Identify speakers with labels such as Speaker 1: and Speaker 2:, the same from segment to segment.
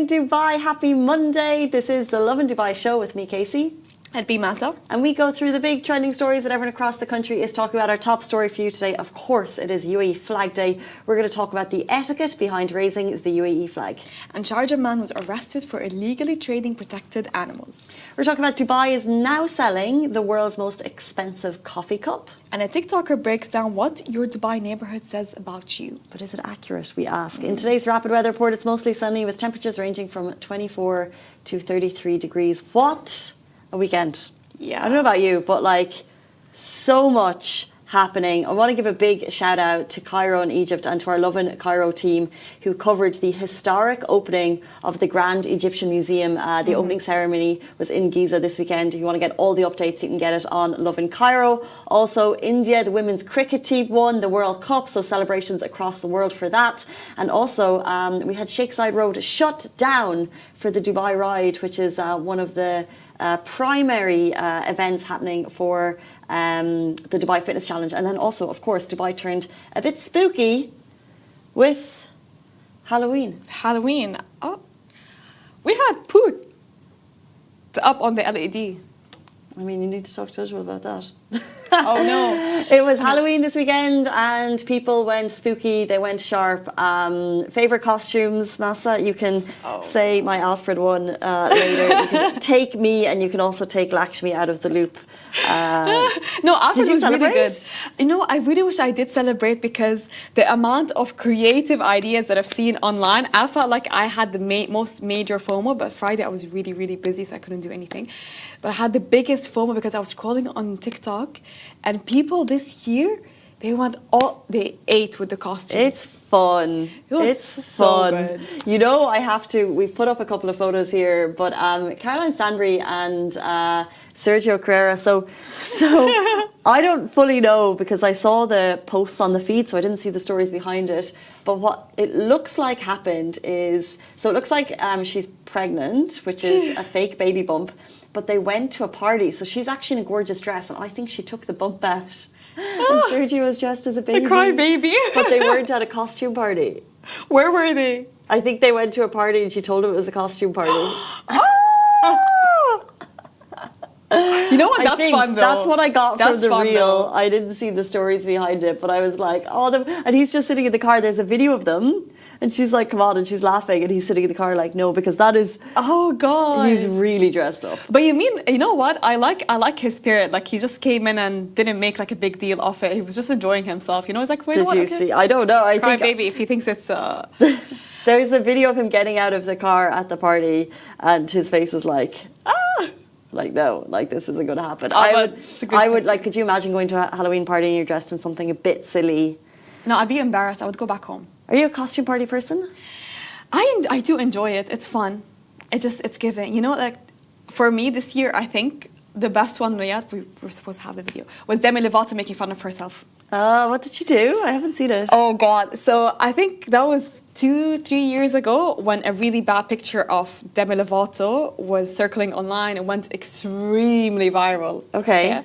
Speaker 1: Dubai, happy Monday. This is the Lovin Dubai show with me, Casey.
Speaker 2: And be Masa.
Speaker 1: And we go through the big trending stories that everyone across the country is talking about. Our top story for you today, of course, it is UAE Flag Day. We're going to talk about the etiquette behind raising the UAE flag.
Speaker 2: And Sharjah man was arrested for illegally trading protected animals.
Speaker 1: We're talking about Dubai is now selling the world's most expensive coffee cup.
Speaker 2: And a TikToker breaks down what your Dubai neighborhood says about you.
Speaker 1: But is it accurate, we ask? In today's rapid weather report, it's mostly sunny with temperatures ranging from 24 to 33 degrees. What a weekend.
Speaker 2: Yeah.
Speaker 1: I don't know about you, but like so much happening. I want to give a big shout out to Cairo in Egypt and to our Lovin Cairo team who covered the historic opening of the Grand Egyptian Museum. The opening ceremony was in Giza this weekend. If you want to get all the updates, you can get it on Lovin Cairo. Also, India, the women's cricket team won the World Cup, so celebrations across the world for that. And also, we had Sheikh Zayed Road shut down for the Dubai Ride, which is one of the primary events happening for the Dubai Fitness Challenge. And then also, of course, Dubai turned a bit spooky with Halloween.
Speaker 2: Halloween. Oh, we had Poot up on the LED.
Speaker 1: I mean, you need to talk to Ujjwal about that.
Speaker 2: Oh, no.
Speaker 1: It was Halloween this weekend and people went spooky. They went sharp. Favourite costumes, Masa? You can say my Alfred one later. You can take me and you can also take Lakshmi out of the loop.
Speaker 2: No, Alfred was
Speaker 1: celebrate?
Speaker 2: really good. You know, I really wish I did celebrate because the amount of creative ideas that I've seen online, I felt like I had the most major FOMO, but Friday I was really, really busy, so I couldn't do anything. But I had the biggest FOMO because I was scrolling on TikTok and people this year, they ate with the costumes.
Speaker 1: It's fun.
Speaker 2: It's so
Speaker 1: fun.
Speaker 2: good.
Speaker 1: You know, we've put up a couple of photos here, but Caroline Stanbury and Sergio Carrera. So I don't fully know because I saw the posts on the feed, so I didn't see the stories behind it. But what it looks like happened is, so it looks like she's pregnant, which is a fake baby bump, but they went to a party. So she's actually in a gorgeous dress, and I think she took the bump out. And Sergio was dressed as a baby.
Speaker 2: A cry baby.
Speaker 1: But they weren't at a costume party.
Speaker 2: Where were they?
Speaker 1: I think they went to a party and she told him it was a costume party.
Speaker 2: You know what? That's fun though.
Speaker 1: That's what I got from the reel.
Speaker 2: Though.
Speaker 1: I didn't see the stories behind it, but I was like, and he's just sitting in the car. There's a video of them. And she's like, come on, and she's laughing, and he's sitting in the car like, no, because that is...
Speaker 2: Oh, God.
Speaker 1: He's really dressed up.
Speaker 2: But you know what? I like his spirit. Like, he just came in and didn't make, like, a big deal of it. He was just enjoying himself. You know, it's like, wait,
Speaker 1: Did you see? I don't know. I
Speaker 2: Cry
Speaker 1: think...
Speaker 2: baby, if he thinks it's...
Speaker 1: There's a video of him getting out of the car at the party, and his face is like, like, no, like, this isn't going to happen. I would, like, could you imagine going to a Halloween party and you're dressed in something a bit silly?
Speaker 2: No, I'd be embarrassed. I would go back home.
Speaker 1: Are you a costume party person?
Speaker 2: I do enjoy it. It's fun. It's giving. You know, like, for me this year, I think the best one, we were supposed to have the video, was Demi Lovato making fun of herself.
Speaker 1: What did she do? I haven't seen it.
Speaker 2: Oh, God. So I think that was 2-3 years ago when a really bad picture of Demi Lovato was circling online and went extremely viral.
Speaker 1: Okay.
Speaker 2: Yeah?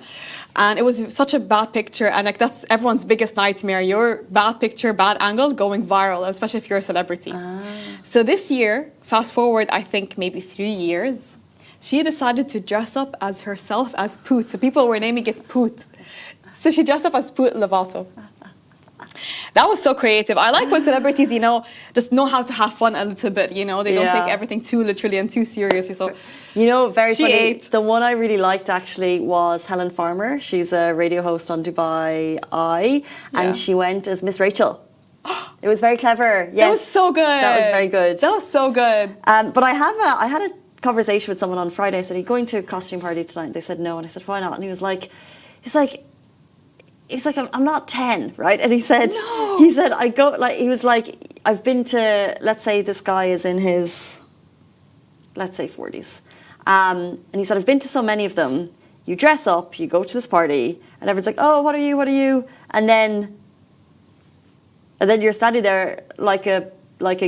Speaker 2: And it was such a bad picture. And like that's everyone's biggest nightmare. Your bad picture, bad angle going viral, especially if you're a celebrity. So this year, fast forward, I think maybe 3 years, she decided to dress up as herself as Poot. So people were naming it Poot. So she dressed up as Poot Lovato. That was so creative. I like when celebrities, you know, just know how to have fun a little bit, you know. They don't take everything too literally and too seriously. So,
Speaker 1: you know, very funny.
Speaker 2: Ate.
Speaker 1: The one I really liked actually was Helen Farmer. She's a radio host on Dubai Eye, and she went as Miss Rachel. It was very clever. Yes,
Speaker 2: that was so good.
Speaker 1: That was very good.
Speaker 2: That was so good.
Speaker 1: But I had a conversation with someone on Friday. I said, "Are you going to a costume party tonight?" And they said no, and I said, "Why not?" And he was like, I'm not 10, right? And he said, I go, like, he was like, I've been to, let's say this guy is in his, let's say 40s. And he said, I've been to so many of them. You dress up, you go to this party, and everyone's like, oh, what are you? And then you're standing there like a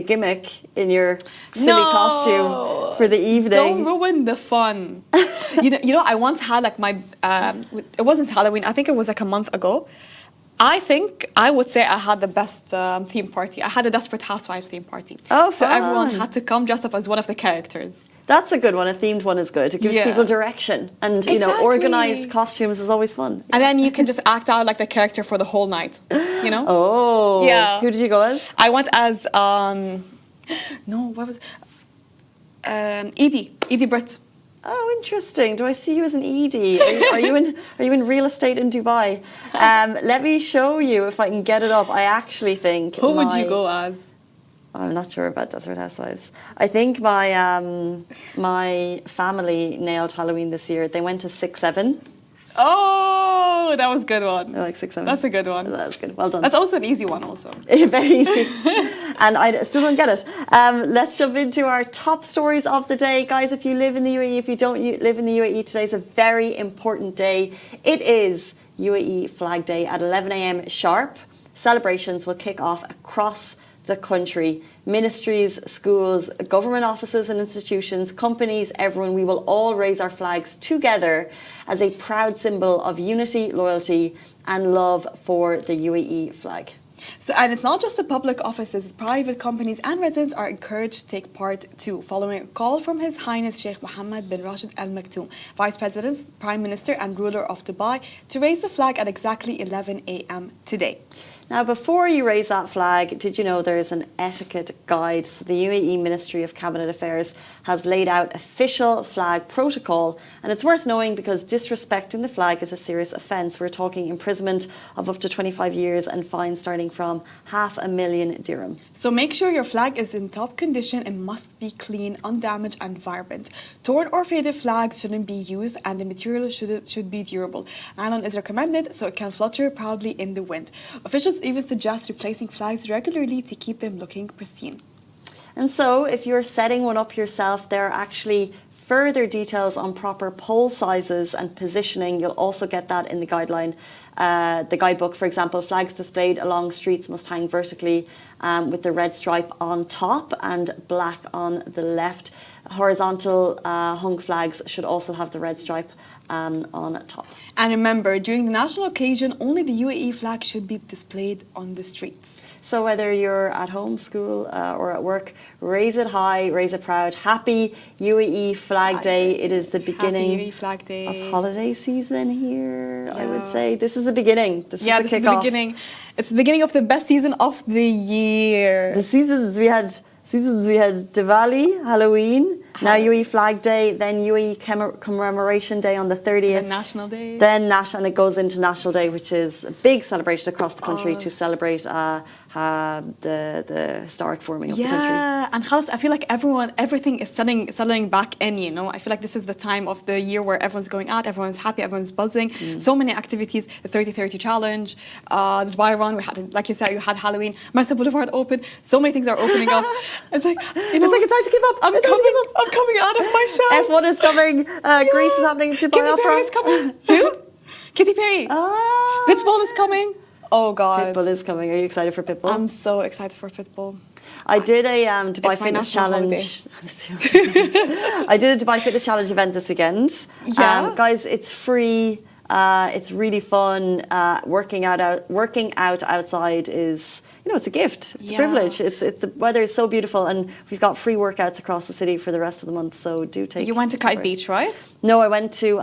Speaker 1: gimmick in your silly costume for the evening.
Speaker 2: Don't ruin the fun. you know, I once had like my, it wasn't Halloween, I think it was like a month ago. I think I would say I had the best theme party. I had a Desperate Housewives theme party.
Speaker 1: Oh,
Speaker 2: so
Speaker 1: fun.
Speaker 2: everyone had to come dressed up as one of the characters.
Speaker 1: That's a good one. A themed one is good. It gives people direction. And, you know, organized costumes is always fun.
Speaker 2: And then you can just act out like the character for the whole night, you know?
Speaker 1: Oh.
Speaker 2: Yeah.
Speaker 1: Who did you go as?
Speaker 2: I went as, Edie Britt.
Speaker 1: Oh, interesting. Do I see you as an Edie? Are you in real estate in Dubai? Let me show you if I can get it up. I actually think
Speaker 2: Who would you go as?
Speaker 1: I'm not sure about Desperate Housewives. I think my family nailed Halloween this year. They went to 6-7.
Speaker 2: Oh, that was a good one.
Speaker 1: I like 6-7.
Speaker 2: That's a good one.
Speaker 1: That was good. Well done.
Speaker 2: That's also an easy one also.
Speaker 1: Very easy. And I still don't get it. Let's jump into our top stories of the day. Guys, if you live in the UAE, if you don't live in the UAE, today is a very important day. It is UAE Flag Day at 11 a.m. sharp. Celebrations will kick off across the country. Ministries, schools, government offices and institutions, companies, everyone, we will all raise our flags together as a proud symbol of unity, loyalty and love for the UAE flag.
Speaker 2: So, and it's not just the public offices, private companies and residents are encouraged to take part too, following a call from His Highness Sheikh Mohammed bin Rashid Al Maktoum, Vice President, Prime Minister and ruler of Dubai, to raise the flag at exactly 11 a.m. today.
Speaker 1: Now, before you raise that flag, did you know there is an etiquette guide? So the UAE Ministry of Cabinet Affairs has laid out official flag protocol, and it's worth knowing because disrespecting the flag is a serious offence. We're talking imprisonment of up to 25 years and fines starting from $500,000 dirham.
Speaker 2: So make sure your flag is in top condition and must be clean, undamaged and vibrant. Torn or faded flags shouldn't be used and the material should be durable. Nylon is recommended so it can flutter proudly in the wind. Officials even suggest replacing flags regularly to keep them looking pristine.
Speaker 1: And so if you're setting one up yourself, there are actually further details on proper pole sizes and positioning. You'll also get that in the guideline. The guidebook, for example, flags displayed along streets must hang vertically with the red stripe on top and black on the left. Horizontal hung flags should also have the red stripe on top.
Speaker 2: And remember, during the national occasion, only the UAE flag should be displayed on the streets.
Speaker 1: So whether you're at home, school or at work, raise it high, raise it proud. Happy UAE Flag Day. It is the beginning
Speaker 2: UAE Flag Day.
Speaker 1: of holiday season here, I would say. This is the beginning. This is the
Speaker 2: Is the beginning. It's the beginning of the best season of the year.
Speaker 1: The seasons we had Diwali, Halloween, now UAE Flag Day, then UAE Commemoration Day on the 30th.
Speaker 2: Then National Day.
Speaker 1: Then and it goes into National Day, which is a big celebration across the country to celebrate the historic forming of the country.
Speaker 2: Yeah, and Khalas, I feel like everything is settling back in, you know. I feel like this is the time of the year where everyone's going out, everyone's happy, everyone's buzzing. So many activities, the 30-30 challenge, the Dubai run, we had, like you said, you had Halloween, Marsa Boulevard open, so many things are opening up. It's like, you know,
Speaker 1: it's like it's time to keep up.
Speaker 2: I'm coming out of my shell.
Speaker 1: F1 is coming, Greece is happening, Dubai Opera.
Speaker 2: Katy Perry is coming. Who? Katy Perry.
Speaker 1: Ah.
Speaker 2: Pitbull is coming. Oh God.
Speaker 1: Pitbull is coming. Are you excited for Pitbull?
Speaker 2: I'm so excited for Pitbull.
Speaker 1: I did a Dubai Fitness Challenge. I did a Dubai Fitness Challenge event this weekend.
Speaker 2: Yeah.
Speaker 1: Guys, it's free. It's really fun. Working out outside is, you know, it's a gift. It's a privilege. It's the weather is so beautiful, and we've got free workouts across the city for the rest of the month. So do take.
Speaker 2: You went to Kite Beach, right?
Speaker 1: No, I went to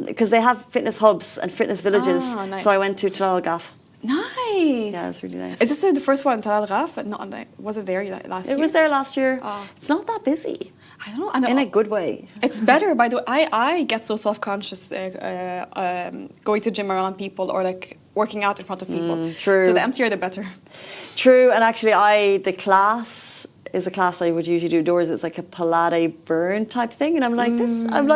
Speaker 1: because they have fitness hubs and fitness villages.
Speaker 2: Oh, nice.
Speaker 1: So I went to Tal Gaf.
Speaker 2: Nice.
Speaker 1: Yeah, it's really nice.
Speaker 2: Is this the first one, Tal Ghaf? No, was it there last year?
Speaker 1: It was there last year.
Speaker 2: Oh.
Speaker 1: It's not that busy.
Speaker 2: I don't know. I know.
Speaker 1: In a good way.
Speaker 2: It's better, by the way. I get so self-conscious going to gym around people or like working out in front of people.
Speaker 1: True.
Speaker 2: So the emptier, the better.
Speaker 1: True, and actually the class is a class I would usually do indoors. It's like a Pilates burn type thing, and I'm like I'm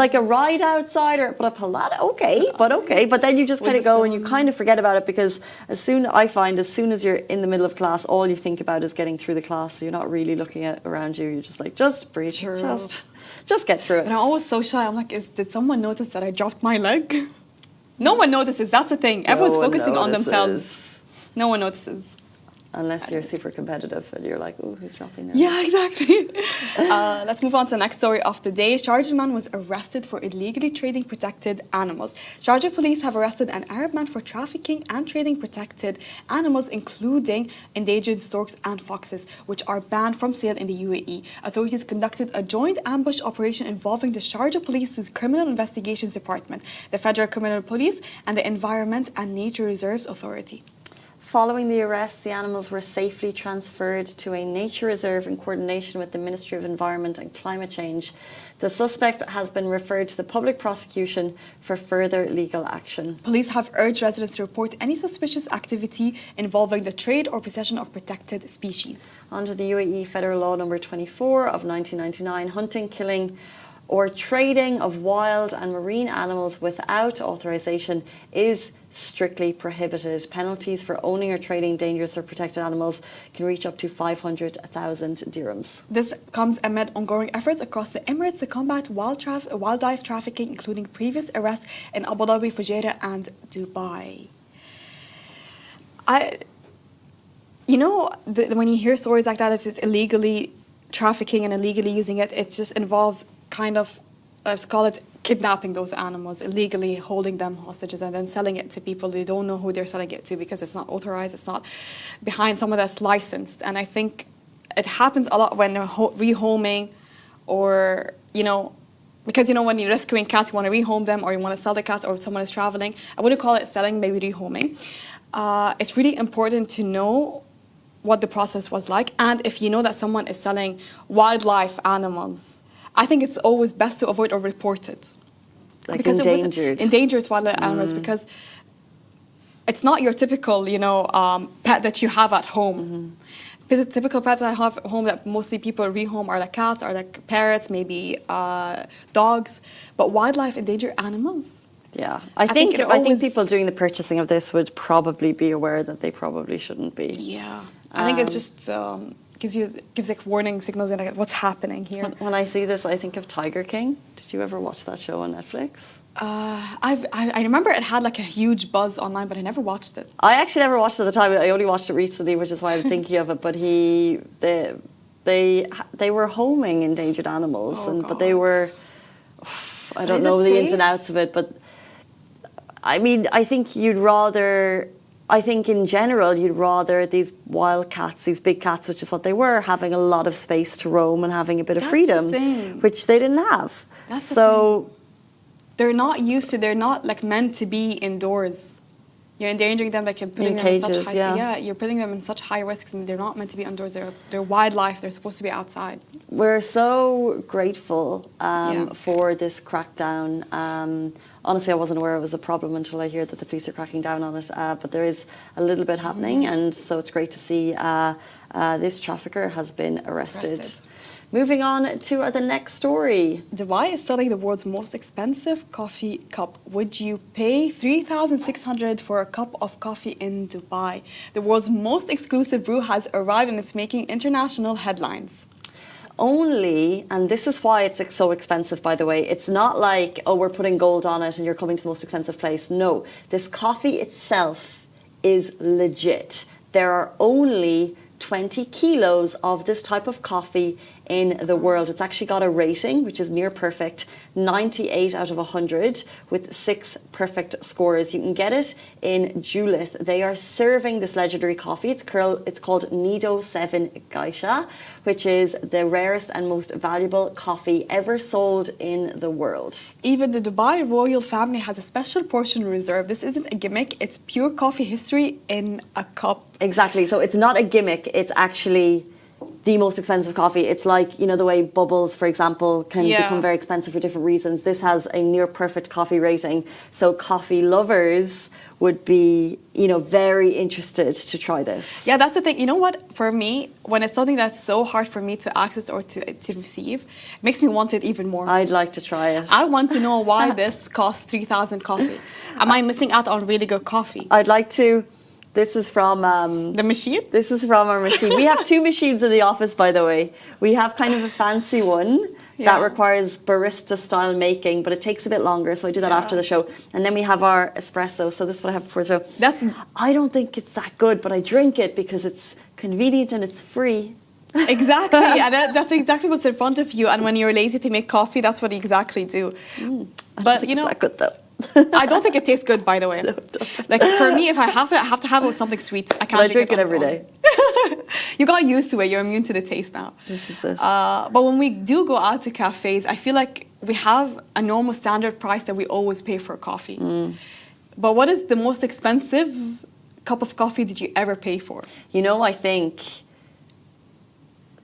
Speaker 1: like a ride outsider, but a Pilates, okay. But then you just kind of go and you kind of forget about it, because as soon as you're in the middle of class, all you think about is getting through the class. So you're not really looking at around you. You're just like, just breathe, just get through it.
Speaker 2: And I'm always so shy. I'm like, did someone notice that I dropped my leg? No one notices. That's the thing. Everyone's focusing on themselves. No one notices.
Speaker 1: Unless you're super competitive and you're like, oh, who's dropping their
Speaker 2: Yeah, exactly. Let's move on to the next story of the day. Sharjah man was arrested for illegally trading protected animals. Sharjah police have arrested an Arab man for trafficking and trading protected animals, including endangered storks and foxes, which are banned from sale in the UAE. Authorities conducted a joint ambush operation involving the Sharjah Police's Criminal Investigations Department, the Federal Criminal Police, and the Environment and Nature Reserves Authority.
Speaker 1: Following the arrest, the animals were safely transferred to a nature reserve in coordination with the Ministry of Environment and Climate Change. The suspect has been referred to the public prosecution for further legal action.
Speaker 2: Police have urged residents to report any suspicious activity involving the trade or possession of protected species.
Speaker 1: Under the UAE Federal Law number 24 of 1999, hunting, killing or trading of wild and marine animals without authorization is strictly prohibited. Penalties for owning or trading dangerous or protected animals can reach up to 500,000 dirhams.
Speaker 2: This comes amid ongoing efforts across the Emirates to combat wildlife trafficking, including previous arrests in Abu Dhabi, Fujairah and Dubai. When you hear stories like that, it's just illegally trafficking and illegally using it, it just involves kind of, let's call it, kidnapping those animals, illegally holding them hostages and then selling it to people. They don't know who they're selling it to because it's not authorized, it's not behind someone that's licensed. And I think it happens a lot when they're rehoming or, because, when you're rescuing cats, you want to rehome them or you want to sell the cats, or if someone is traveling. I wouldn't call it selling, maybe rehoming. It's really important to know what the process was like. And if you know that someone is selling wildlife animals, I think it's always best to avoid or report it.
Speaker 1: Like because
Speaker 2: endangered wildlife animals, because it's not your typical, pet that you have at home. Because the typical pets I have at home that mostly people rehome are like cats or like parrots, maybe dogs. But wildlife, endangered animals.
Speaker 1: Yeah, I think people doing the purchasing of this would probably be aware that they probably shouldn't be.
Speaker 2: Yeah, I think it's just gives like warning signals and like what's happening here.
Speaker 1: When I see this, I think of Tiger King. Did you ever watch that show on Netflix?
Speaker 2: I remember it had like a huge buzz online, but I never watched it.
Speaker 1: I actually never watched it at the time. I only watched it recently, which is why I'm thinking of it. But they were homing endangered animals, but they were. I don't know the ins and outs of it, but I mean, I think in general, you'd rather these wild cats, these big cats, which is what they were, having a lot of space to roam and having a bit of freedom, which they didn't have.
Speaker 2: That's the thing. They're not used to, they're not like meant to be indoors. You're endangering them, like you're putting them in such high, you're putting them in such high risks. I mean, they're not meant to be indoors. They're wildlife. They're supposed to be outside.
Speaker 1: We're so grateful for this crackdown. Honestly, I wasn't aware it was a problem until I hear that the police are cracking down on it. But there is a little bit happening, and so it's great to see this trafficker has been arrested. Moving on to the next story.
Speaker 2: Dubai is selling the world's most expensive coffee cup. Would you pay $3,600 for a cup of coffee in Dubai? The world's most exclusive brew has arrived and it's making international headlines.
Speaker 1: Only, and this is why it's so expensive, by the way, it's not like, oh, we're putting gold on it and you're coming to the most expensive place. No, this coffee itself is legit. There are only 20 kilos of this type of coffee in the world. It's actually got a rating, which is near perfect, 98 out of 100, with 6 perfect scores. You can get it in Julith. They are serving this legendary coffee. It's called Nido 7 Geisha, which is the rarest and most valuable coffee ever sold in the world.
Speaker 2: Even the Dubai royal family has a special portion reserved. This isn't a gimmick. It's pure coffee history in a cup.
Speaker 1: Exactly. So it's not a gimmick. It's actually the most expensive coffee. It's like, the way bubbles, for example, can become very expensive for different reasons. This has a near perfect coffee rating. So coffee lovers would be, very interested to try this.
Speaker 2: Yeah, that's the thing. You know what? For me, when it's something that's so hard for me to access or to receive, it makes me want it even more.
Speaker 1: I'd like to try it.
Speaker 2: I want to know why this costs 3,000 coffee. Am I missing out on really good coffee?
Speaker 1: I'd like to. This is from...
Speaker 2: the machine?
Speaker 1: This is from our machine. We have 2 machines in the office, by the way. We have kind of a fancy one that requires barista-style making, but it takes a bit longer, so I do that after the show. And then we have our espresso, so this is what I have before the show. I don't think it's that good, but I drink it because it's convenient and it's free.
Speaker 2: Exactly, and that's exactly what's in front of you. And when you're lazy to make coffee, that's what you exactly do. But,
Speaker 1: it's that good, though.
Speaker 2: I don't think it tastes good, by the way.
Speaker 1: No, it doesn't.
Speaker 2: Like, for me, if I have it, I have to have it with something sweet. I can't
Speaker 1: drink it every day.
Speaker 2: You got used to it. You're immune to the taste now.
Speaker 1: This is it.
Speaker 2: But when we do go out to cafes, I feel like we have a normal standard price that we always pay for coffee. But what is the most expensive cup of coffee did you ever pay for?
Speaker 1: I think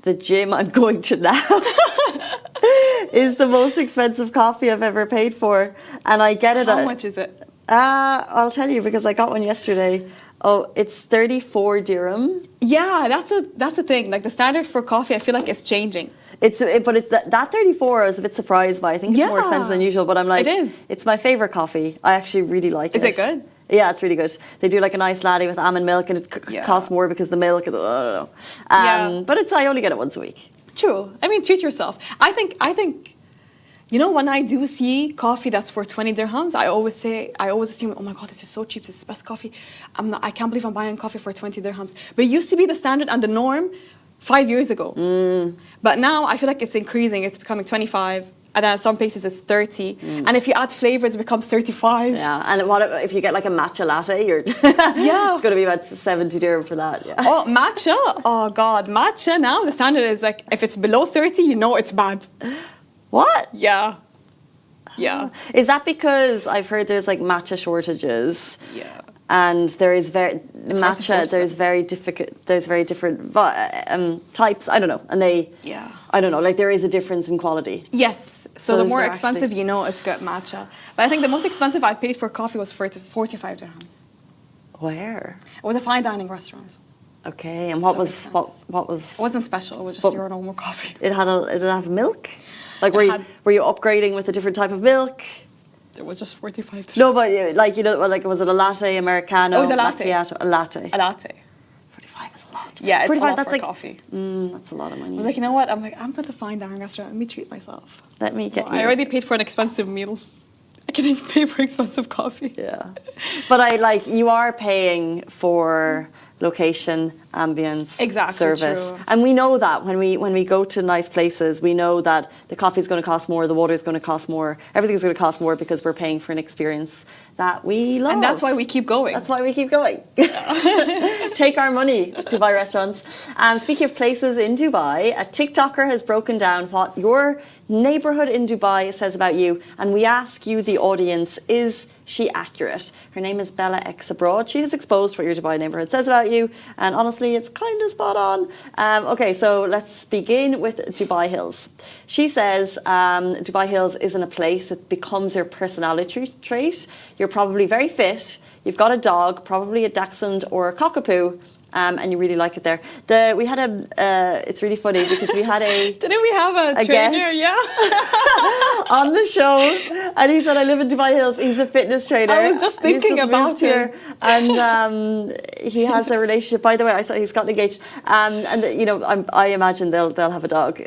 Speaker 1: the gym I'm going to now is the most expensive coffee I've ever paid for. And I get it.
Speaker 2: How much is it?
Speaker 1: I'll tell you because I got one yesterday. Oh, it's 34 dirham.
Speaker 2: Yeah, that's a thing. Like the standard for coffee, I feel like it's changing.
Speaker 1: But that 34 I was a bit surprised by. I think it's more expensive than usual, but I'm like,
Speaker 2: it is.
Speaker 1: It's my favorite coffee. I actually really like it.
Speaker 2: Is it good?
Speaker 1: Yeah, it's really good. They do like a nice latte with almond milk, and it costs more because the milk. I don't know. But I only get it once a week.
Speaker 2: True. I mean, treat yourself. I think. When I do see coffee that's for 20 dirhams, I always assume, oh my God, this is so cheap. This is the best coffee. I can't believe I'm buying coffee for 20 dirhams. But it used to be the standard and the norm 5 years ago. But now I feel like it's increasing. It's becoming 25. And then some places it's 30. And if you add flavors, it becomes 35.
Speaker 1: Yeah, and what if you get like a matcha latte? It's going to be about 70 dirham for that. Yeah.
Speaker 2: Oh, matcha? Oh, God. Matcha now, the standard is like, if it's below 30, it's bad.
Speaker 1: What?
Speaker 2: Yeah.
Speaker 1: Is that because I've heard there's like matcha shortages?
Speaker 2: Yeah.
Speaker 1: And there is there's very different types. I don't know. And I don't know, like there is a difference in quality.
Speaker 2: Yes. So the more expensive, it's good matcha. But I think the most expensive I paid for coffee was for 45 dirhams.
Speaker 1: Where?
Speaker 2: It was a fine dining restaurant.
Speaker 1: Okay, and what was?
Speaker 2: It wasn't special. It was just your normal coffee.
Speaker 1: Did it have milk? Like were you upgrading with a different type of milk?
Speaker 2: It was just 45 dirhams.
Speaker 1: No, but was it a latte, Americano?
Speaker 2: It was a latte.
Speaker 1: A latte.
Speaker 2: A latte.
Speaker 1: 45 is a lot.
Speaker 2: Yeah, it's
Speaker 1: 45,
Speaker 2: a lot
Speaker 1: that's
Speaker 2: for
Speaker 1: like
Speaker 2: coffee.
Speaker 1: That's a lot of money.
Speaker 2: I was like, you know what? I'm going to fine dining restaurant. Let me treat myself.
Speaker 1: Let me get.
Speaker 2: I already paid for an expensive meal. I can even pay for expensive coffee.
Speaker 1: Yeah, but you are paying for location, ambience, service.
Speaker 2: True.
Speaker 1: And we know that when we go to nice places, we know that the coffee is going to cost more, the water is going to cost more, everything is going to cost more because we're paying for an experience that we love.
Speaker 2: And that's why we keep going.
Speaker 1: Take our money, Dubai restaurants. Speaking of places in Dubai, a TikToker has broken down what your neighborhood in Dubai says about you, and we ask you, the audience, is she accurate? Her name is Bella X Abroad. She has exposed what your Dubai neighborhood says about you, and honestly, it's kind of spot on. Okay, so let's begin with Dubai Hills. She says Dubai Hills isn't a place, it becomes your personality trait. You're probably very fit, you've got a dog, probably a dachshund or a cockapoo, and you really like it there. We had it's really funny because we had
Speaker 2: Didn't we have a trainer?
Speaker 1: Guest
Speaker 2: Yeah.
Speaker 1: on the show, and he said, I live in Dubai Hills. He's a fitness trainer.
Speaker 2: I was just thinking about
Speaker 1: here. And he has a relationship. By the way, I saw he's gotten engaged. And I imagine they'll have a dog.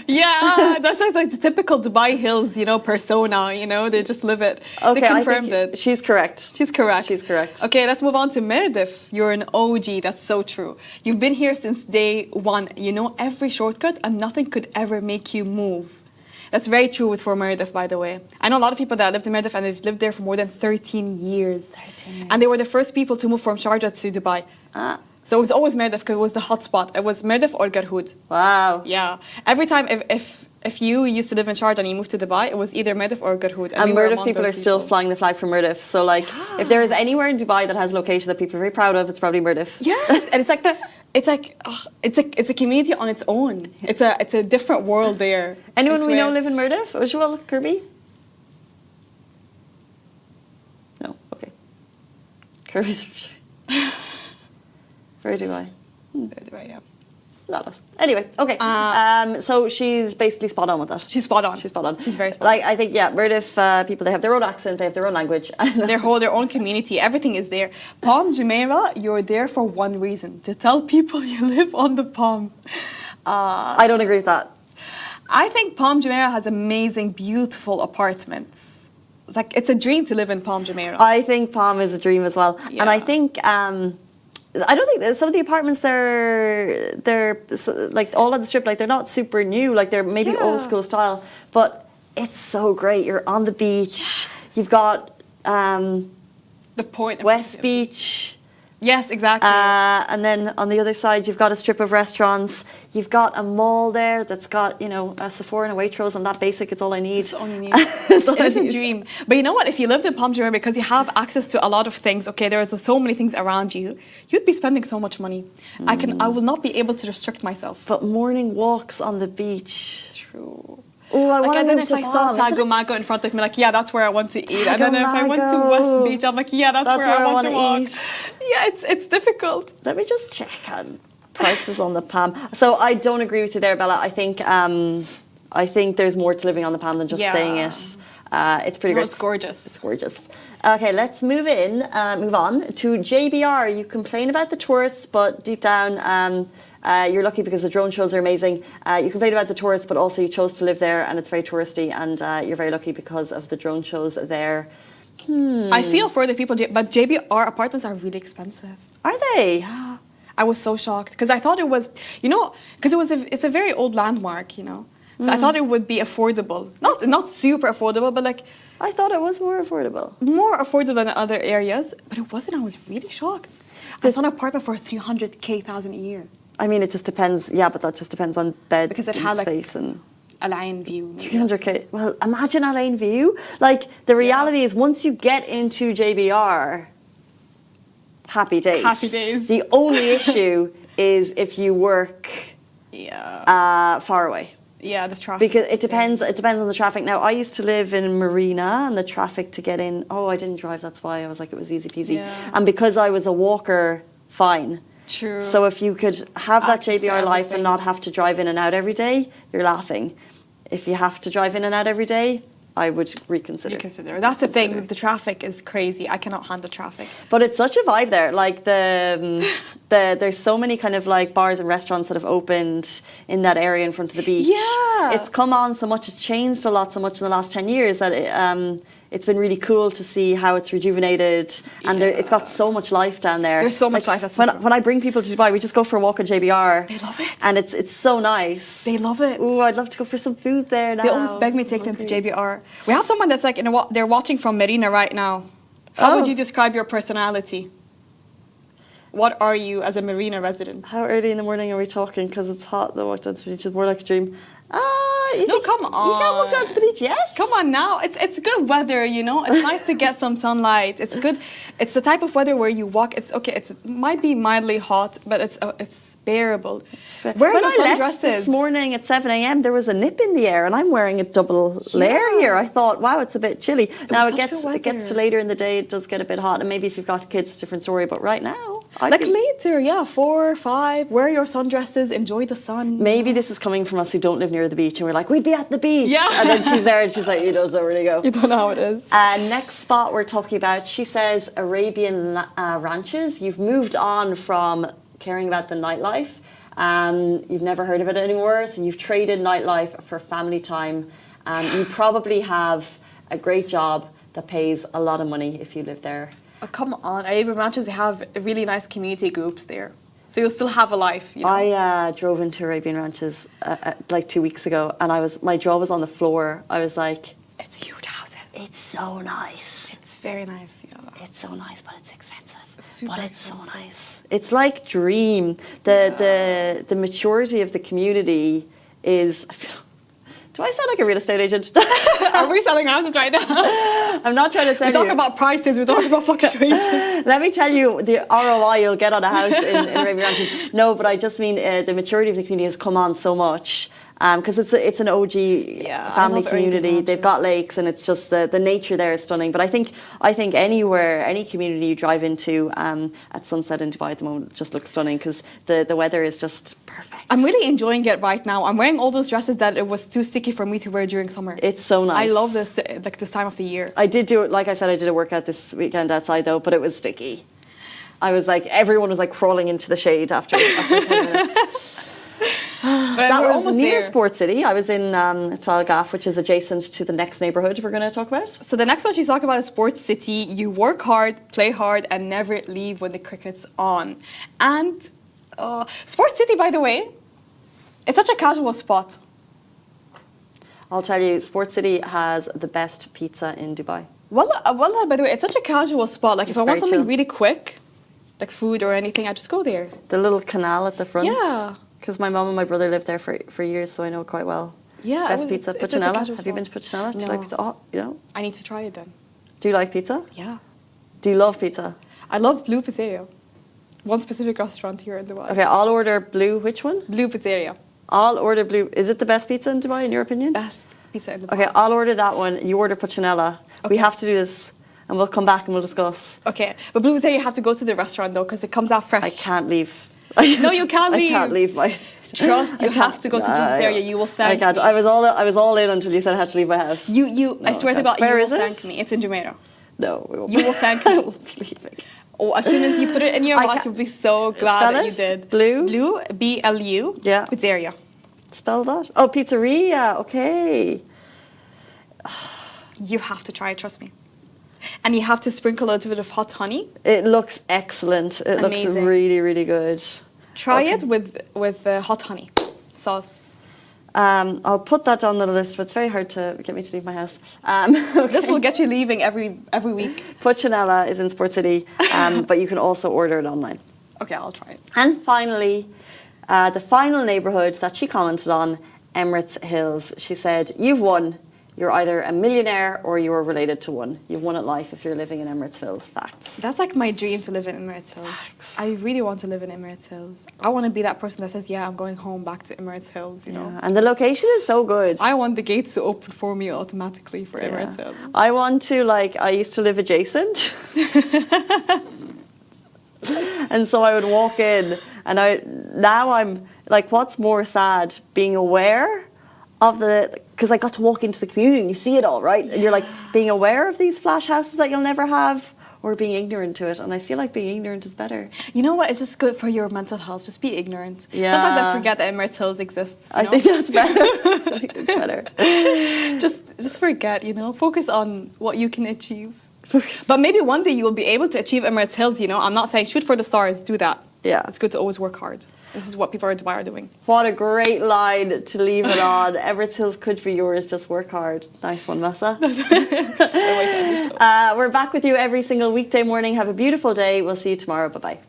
Speaker 2: Yeah, that's just like the typical Dubai Hills, persona. They just live it.
Speaker 1: Okay,
Speaker 2: they confirmed it.
Speaker 1: She's correct.
Speaker 2: She's correct.
Speaker 1: She's correct.
Speaker 2: Okay, let's move on to Mirdif. You're an OG. That's so true. You've been here since day one. You know every shortcut, and nothing could ever make you move. That's very true for Mirdif, by the way. I know a lot of people that lived in Mirdif, and they've lived there for more than 13 years. 13 years. And they were the first people to move from Sharjah to Dubai. So it was always Mirdif because it was the hot spot. It was Mirdif or Garhoud.
Speaker 1: Wow.
Speaker 2: Yeah. Every time, if you used to live in Sharjah and you moved to Dubai, it was either Mirdif or Garhoud.
Speaker 1: And Mirdif people are still flying the flag from Mirdif. So if there is anywhere in Dubai that has a location that people are very proud of, it's probably Mirdif.
Speaker 2: Yes, and it's a community on its own. It's a different world there.
Speaker 1: Anyone we know live in Mirdif? Ujwal, Kirby? No, okay. Curries from Sharjah. Very Dubai.
Speaker 2: Dubai, yeah.
Speaker 1: Not us. Anyway, okay. So she's basically spot on with that.
Speaker 2: She's spot on.
Speaker 1: She's spot on.
Speaker 2: She's very spot on.
Speaker 1: Like, I think, yeah, Mirdif people, they have their own accent, they have their own language.
Speaker 2: Their own community, everything is there. Palm Jumeirah, you're there for one reason, to tell people you live on the Palm.
Speaker 1: I don't agree with that.
Speaker 2: I think Palm Jumeirah has amazing, beautiful apartments. It's like, it's a dream to live in Palm Jumeirah.
Speaker 1: I think Palm is a dream as well.
Speaker 2: Yeah.
Speaker 1: And I think... I don't think some of the apartments they're like all on the strip, like they're not super new, like they're maybe old school style, but it's so great. You're on the beach. You've got
Speaker 2: The point.
Speaker 1: West Beach.
Speaker 2: Yes, exactly.
Speaker 1: And then on the other side, you've got a strip of restaurants. You've got a mall there that's got, you know, a Sephora and a Waitrose, and that basic, it's all I need.
Speaker 2: It's all you need.
Speaker 1: It's all I
Speaker 2: It's a
Speaker 1: need.
Speaker 2: dream. But you know what? If you lived in Palm Jumeirah, because you have access to a lot of things, okay, there's so many things around you, you'd be spending so much money. I will not be able to restrict myself.
Speaker 1: But morning walks on the beach.
Speaker 2: True.
Speaker 1: Oh, I want to
Speaker 2: and then
Speaker 1: move
Speaker 2: if
Speaker 1: to
Speaker 2: I saw
Speaker 1: Palm.
Speaker 2: Tago Mago in front of me, like, yeah, that's where I want to eat. And then if I went to West Beach, I'm like, yeah, that's where I want to walk.
Speaker 1: eat.
Speaker 2: Yeah, it's difficult.
Speaker 1: Let me just check on prices on the Palm. So I don't agree with you there, Bella. I think there's more to living on the Palm than just saying it. It's pretty
Speaker 2: No,
Speaker 1: great.
Speaker 2: it's gorgeous.
Speaker 1: It's gorgeous. Okay, let's move on to JBR. You complain about the tourists, but deep down, you're lucky because the drone shows are amazing. You complain about the tourists, but also you chose to live there, and it's very touristy, and you're very lucky because of the drone shows there.
Speaker 2: I feel for the people, but JBR apartments are really expensive.
Speaker 1: Are they?
Speaker 2: Yeah. I was so shocked because I thought it was, you know, because it's a very old landmark, you know. So I thought it would be affordable. Not super affordable, but like...
Speaker 1: I thought it was more affordable.
Speaker 2: More affordable than other areas, but it wasn't. I was really shocked. I saw an apartment for 300,000 a year.
Speaker 1: I mean, it just depends. Yeah, but that just depends on bed
Speaker 2: Because it
Speaker 1: and
Speaker 2: had, like,
Speaker 1: space and...
Speaker 2: A lion view. maybe.
Speaker 1: 300k. Well, imagine a lane view. Like, the reality is once you get into JBR, happy days.
Speaker 2: Happy days.
Speaker 1: The only issue is if you work far away.
Speaker 2: Yeah, this traffic.
Speaker 1: Because it depends on the traffic. Now, I used to live in Marina, and the traffic to get in, I didn't drive, that's why I was like, it was easy peasy.
Speaker 2: Yeah.
Speaker 1: And because I was a walker, fine.
Speaker 2: True.
Speaker 1: So if you could have that
Speaker 2: Access to
Speaker 1: JBR life
Speaker 2: everything.
Speaker 1: and not have to drive in and out every day, you're laughing. If you have to drive in and out every day, I would reconsider.
Speaker 2: That's the thing. The traffic is crazy. I cannot handle traffic.
Speaker 1: But it's such a vibe there. Like there's so many kind of like bars and restaurants that have opened in that area in front of the beach.
Speaker 2: Yeah.
Speaker 1: It's come on so much. It's changed a lot so much in the last 10 years that it's been really cool to see how it's rejuvenated, and it's got so much life down there.
Speaker 2: There's so much life, that's so true.
Speaker 1: when I bring people to Dubai, we just go for a walk on JBR.
Speaker 2: They love it.
Speaker 1: And it's so nice.
Speaker 2: They love it.
Speaker 1: Ooh, I'd love to go for some food there now.
Speaker 2: They always beg me to take them to JBR. We have someone that's like, they're watching from Marina right now. How would you describe your personality? What are you as a Marina resident?
Speaker 1: How early in the morning are we talking? Because it's hot. The walk down to the beach is more like a dream.
Speaker 2: Come on.
Speaker 1: You can't walk down to the beach yet?
Speaker 2: Come on now. It's good weather, you know. It's nice to get some sunlight. It's good. It's the type of weather where you walk. It's okay. It might be mildly hot, but it's bearable. Where
Speaker 1: when
Speaker 2: are
Speaker 1: I
Speaker 2: your
Speaker 1: left
Speaker 2: sundresses?
Speaker 1: this morning at 7 a.m., there was a nip in the air, and I'm wearing a double layer here. I thought, wow, it's a bit chilly. Now
Speaker 2: such good
Speaker 1: it gets to
Speaker 2: weather.
Speaker 1: later in the day, it does get a bit hot, and maybe if you've got kids, it's a different story. But right now,
Speaker 2: Later, 4 or 5. Wear your sundresses. Enjoy the sun.
Speaker 1: maybe this is coming from us who don't live near the beach, and we're like, we'd be at the beach.
Speaker 2: Yeah.
Speaker 1: And then she's there, and she's like, you don't really go.
Speaker 2: You don't know how it is.
Speaker 1: Next spot we're talking about, she says Arabian ranches. You've moved on from caring about the nightlife. You've never heard of it anymore, so you've traded nightlife for family time. You probably have a great job that pays a lot of money if you live there.
Speaker 2: Oh, come on. Arabian ranches, they have really nice community groups there. So you'll still have a life, you know.
Speaker 1: I drove into Arabian ranches like 2 weeks ago, and my jaw was on the floor. I was like,
Speaker 2: It's huge houses.
Speaker 1: it's so nice.
Speaker 2: It's very nice, yeah.
Speaker 1: It's so nice, but it's expensive.
Speaker 2: Super
Speaker 1: But it's so
Speaker 2: expensive.
Speaker 1: nice. It's like dream. The maturity of the community is. Do I sound like a real estate agent?
Speaker 2: Are we selling houses right now?
Speaker 1: I'm not trying to sell
Speaker 2: We talk
Speaker 1: you.
Speaker 2: about prices, we talk about fluctuations.
Speaker 1: Let me tell you the ROI you'll get on a house in Arabian ranches. No, but I just mean the maturity of the community has come on so much. because it's an OG
Speaker 2: I
Speaker 1: family
Speaker 2: love Arabian
Speaker 1: community. They've got lakes, and it's just the nature there is stunning. But I think anywhere, any community you drive into at sunset in Dubai at the moment just looks stunning because the weather is just perfect.
Speaker 2: I'm really enjoying it right now. I'm wearing all those dresses that it was too sticky for me to wear during summer.
Speaker 1: It's so nice.
Speaker 2: I love this, like this time of the year.
Speaker 1: I did do it, like I said, I did a workout this weekend outside though, but it was sticky. I was like, everyone was like crawling into the shade after 10 minutes.
Speaker 2: But
Speaker 1: That
Speaker 2: we're
Speaker 1: was
Speaker 2: almost
Speaker 1: near
Speaker 2: there.
Speaker 1: Sports City. I was in Talgaf, which is adjacent to the next neighbourhood we're going to talk about.
Speaker 2: So the next one she's talking about is Sports City. You work hard, play hard, and never leave when the cricket's on. And Sports City, by the way, it's such a casual spot.
Speaker 1: I'll tell you, Sports City has the best pizza in Dubai.
Speaker 2: Well, by the way, it's such a casual spot. Like if
Speaker 1: It's
Speaker 2: I want
Speaker 1: very
Speaker 2: something
Speaker 1: chill.
Speaker 2: really quick, like food or anything, I just go there.
Speaker 1: The little canal at the front.
Speaker 2: Yeah.
Speaker 1: Because my mum and my brother lived there for years, so I know it quite well.
Speaker 2: Yeah,
Speaker 1: Best pizza.
Speaker 2: it's a
Speaker 1: Puccinella.
Speaker 2: casual
Speaker 1: Have you been to Puccinella? Do you like
Speaker 2: No.
Speaker 1: pizza? Oh, you know?
Speaker 2: I need to try it then.
Speaker 1: Do you like pizza?
Speaker 2: Yeah.
Speaker 1: Do you love pizza?
Speaker 2: I love Blue Pizzeria. One specific restaurant here in Dubai.
Speaker 1: Okay, I'll order blue. Which one?
Speaker 2: Blue Pizzeria.
Speaker 1: I'll order blue. Is it the best pizza in Dubai, in your opinion?
Speaker 2: Best pizza in Dubai.
Speaker 1: Okay, I'll order that one. You order Puccinella. We
Speaker 2: Okay.
Speaker 1: have to do this, and we'll come back and we'll discuss.
Speaker 2: Okay, but Blue Pizzeria, you have to go to the restaurant though, because it comes out fresh.
Speaker 1: I can't leave.
Speaker 2: No, you can't
Speaker 1: I can't
Speaker 2: leave.
Speaker 1: leave my.
Speaker 2: Trust, you
Speaker 1: I
Speaker 2: have
Speaker 1: can't-
Speaker 2: to go to Blue Pizzeria. You will thank
Speaker 1: I can't.
Speaker 2: me.
Speaker 1: I was all in until you said I had to leave my house.
Speaker 2: You.
Speaker 1: No,
Speaker 2: I swear
Speaker 1: I
Speaker 2: to
Speaker 1: can't.
Speaker 2: God,
Speaker 1: Where
Speaker 2: you
Speaker 1: is
Speaker 2: will
Speaker 1: it?
Speaker 2: thank me. It's in Jumeirah.
Speaker 1: No, we won't.
Speaker 2: You will thank me.
Speaker 1: I won't be leaving.
Speaker 2: Oh, as soon as you put it in your
Speaker 1: I
Speaker 2: mouth,
Speaker 1: can't-
Speaker 2: you'll be so glad
Speaker 1: Spell
Speaker 2: that you
Speaker 1: it.
Speaker 2: did.
Speaker 1: Blue?
Speaker 2: Blue, BLU.
Speaker 1: Yeah.
Speaker 2: Pizzeria.
Speaker 1: Spell that. Oh, pizzeria. Okay.
Speaker 2: You have to try it, trust me. And you have to sprinkle a little bit of hot honey.
Speaker 1: It looks excellent. It
Speaker 2: Amazing.
Speaker 1: looks really, really good.
Speaker 2: Try
Speaker 1: Okay.
Speaker 2: it with hot honey sauce.
Speaker 1: I'll put that on the list, but it's very hard to get me to leave my house.
Speaker 2: This will get you leaving every week.
Speaker 1: Puccinella is in Sport City, but you can also order it online.
Speaker 2: Okay, I'll try it.
Speaker 1: And finally, the final neighbourhood that she commented on, Emirates Hills. She said, "You've won. You're either a millionaire or you're related to one. You've won at life if you're living in Emirates Hills." Facts.
Speaker 2: That's like my dream to live in Emirates Hills.
Speaker 1: Facts.
Speaker 2: I really want to live in Emirates Hills. I want to be that person that says, yeah, I'm going home back to Emirates Hills, you know.
Speaker 1: Yeah. And the location is so good.
Speaker 2: I want the gates to open for me automatically for
Speaker 1: Yeah.
Speaker 2: Emirates Hills.
Speaker 1: I want to, I used to live adjacent. And so I would walk in, and now I'm like, what's more sad, being aware of because I got to walk into the community and you see it all, right? And you're like being aware of these flash houses that you'll never have, or being ignorant to it. And I feel like being ignorant is better.
Speaker 2: You know what? It's just good for your mental health. Just be ignorant.
Speaker 1: Yeah.
Speaker 2: Sometimes I forget that Emirates Hills exists. You
Speaker 1: I
Speaker 2: know?
Speaker 1: think that's better. I think that's better.
Speaker 2: just forget, you know. Focus on what you can achieve. But maybe one day you will be able to achieve Emirates Hills, you know. I'm not saying shoot for the stars, do that.
Speaker 1: Yeah.
Speaker 2: It's good to always work hard. This is what people in Dubai are doing.
Speaker 1: What a great line to leave it on. Emirates Hills could be yours, just work hard. Nice one, Massa. We're back with you every single weekday morning. Have a beautiful day. We'll see you tomorrow. Bye-bye.